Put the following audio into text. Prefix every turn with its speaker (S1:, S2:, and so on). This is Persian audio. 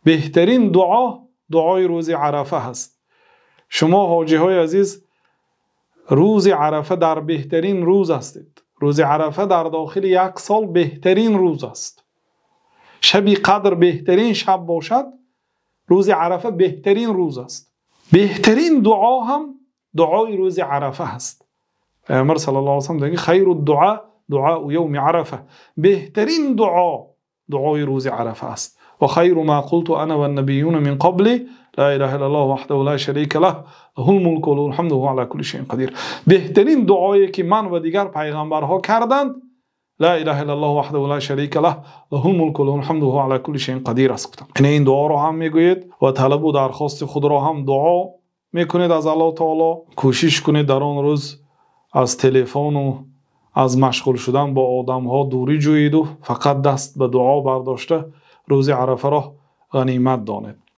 S1: بهترین دعا دعای روز عرفه هست. شما حاجی های عزیز روز عرفه در بهترین روز هستید. روز عرفه در داخل یک سال بهترین روز است. شب قدر بهترین شب باشد، روز عرفه بهترین روز است. بهترین دعا هم دعای روز عرفه هست. پیامبر صلی الله علیه و سلم میگه خیر الدعاء دعاء یوم عرفه. بهترین دعا دعای روز عرفه است. و خیر ما قلت انا والنبیون من قبل لا اله الا الله وحده لا شریک له له الملك وله الحمد وهو على كل شيء قدیر. بهترین دعایی که من و دیگر پیغمبرها کردند لا اله الا الله وحده لا شریک له له الملك وله الحمد وهو على كل شيء قدیر است. این دعا را هم میگوید و طلب و درخواست خود را هم دعا میکنید از الله تعالی. کوشش کنید در آن روز از تلفن و از مشغول شدن با آدم ها دوری جویید و فقط دست به دعا برداشته روز عرفه را غنیمت دانید.